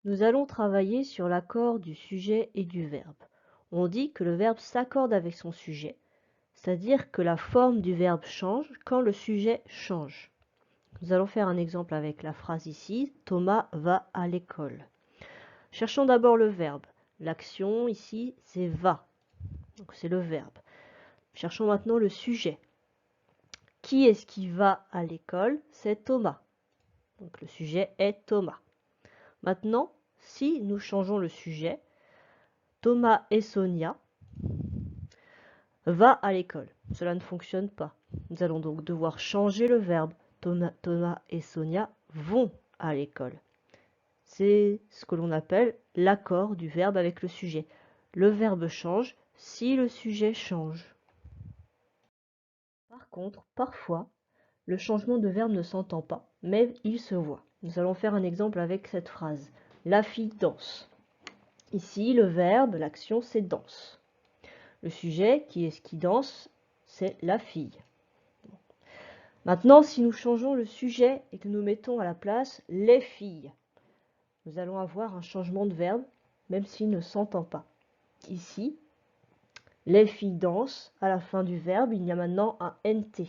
Nous allons travailler sur l'accord du sujet et du verbe. On dit que le verbe s'accorde avec son sujet, c'est-à-dire que la forme du verbe change quand le sujet change. Nous allons faire un exemple avec la phrase ici, Thomas va à l'école. Cherchons d'abord le verbe. L'action ici, c'est va, donc c'est le verbe. Cherchons maintenant le sujet. Qui est-ce qui va à l'école? C'est Thomas. Donc le sujet est Thomas. Maintenant, si nous changeons le sujet, Thomas et Sonia va à l'école. Cela ne fonctionne pas. Nous allons donc devoir changer le verbe. Thomas et Sonia vont à l'école. C'est ce que l'on appelle l'accord du verbe avec le sujet. Le verbe change si le sujet change. Par contre, parfois, le changement de verbe ne s'entend pas, mais il se voit. Nous allons faire un exemple avec cette phrase. La fille danse. Ici, le verbe, l'action, c'est danse. Le sujet, qui est ce qui danse, c'est la fille. Maintenant, si nous changeons le sujet et que nous mettons à la place les filles, nous allons avoir un changement de verbe, même s'il ne s'entend pas. Ici, les filles dansent, à la fin du verbe, il y a maintenant un NT.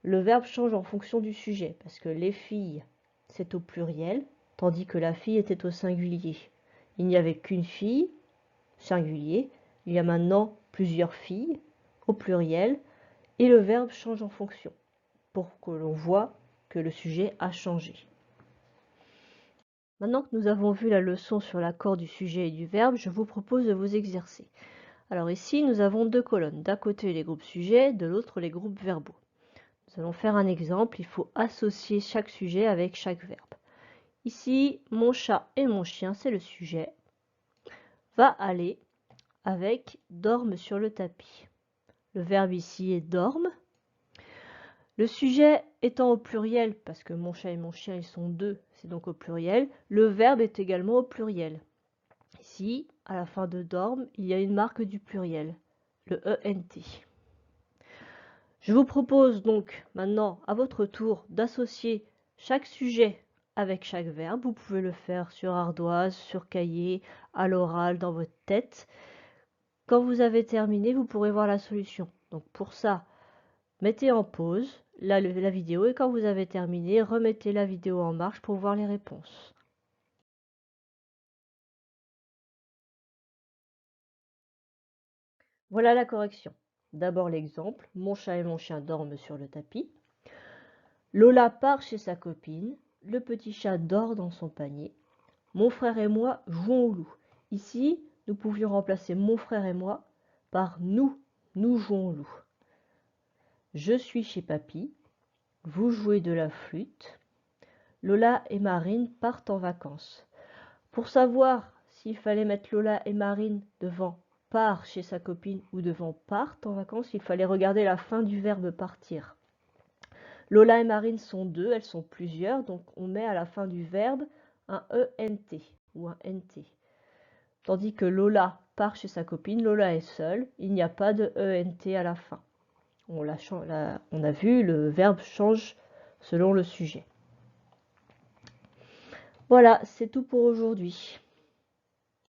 Le verbe change en fonction du sujet, parce que les filles, c'est au pluriel, tandis que la fille était au singulier. Il n'y avait qu'une fille, singulier, il y a maintenant plusieurs filles, au pluriel, et le verbe change en fonction, pour que l'on voit que le sujet a changé. Maintenant que nous avons vu la leçon sur l'accord du sujet et du verbe, je vous propose de vous exercer. Alors ici, nous avons deux colonnes. D'un côté, les groupes sujets, de l'autre, les groupes verbaux. Nous allons faire un exemple. Il faut associer chaque sujet avec chaque verbe. Ici, mon chat et mon chien, c'est le sujet. Va aller avec dorme sur le tapis. Le verbe ici est dorme. Le sujet étant au pluriel, parce que mon chat et mon chien, ils sont deux, c'est donc au pluriel, le verbe est également au pluriel. Ici, à la fin de dorme, il y a une marque du pluriel, le ENT. Je vous propose donc maintenant, à votre tour, d'associer chaque sujet avec chaque verbe. Vous pouvez le faire sur ardoise, sur cahier, à l'oral, dans votre tête. Quand vous avez terminé, vous pourrez voir la solution. Donc pour ça, mettez en pause la vidéo et quand vous avez terminé, remettez la vidéo en marche pour voir les réponses. Voilà la correction. D'abord l'exemple, mon chat et mon chien dorment sur le tapis. Lola part chez sa copine, le petit chat dort dans son panier. Mon frère et moi jouons au loup. Ici, nous pouvions remplacer mon frère et moi par nous, nous jouons au loup. Je suis chez papy, vous jouez de la flûte. Lola et Marine partent en vacances. Pour savoir s'il fallait mettre Lola et Marine devant part chez sa copine ou devant partent en vacances, il fallait regarder la fin du verbe partir. Lola et Marine sont deux, elles sont plusieurs, donc on met à la fin du verbe un ENT ou un NT. Tandis que Lola part chez sa copine, Lola est seule, il n'y a pas de ENT à la fin. On a vu, le verbe change selon le sujet. Voilà, c'est tout pour aujourd'hui.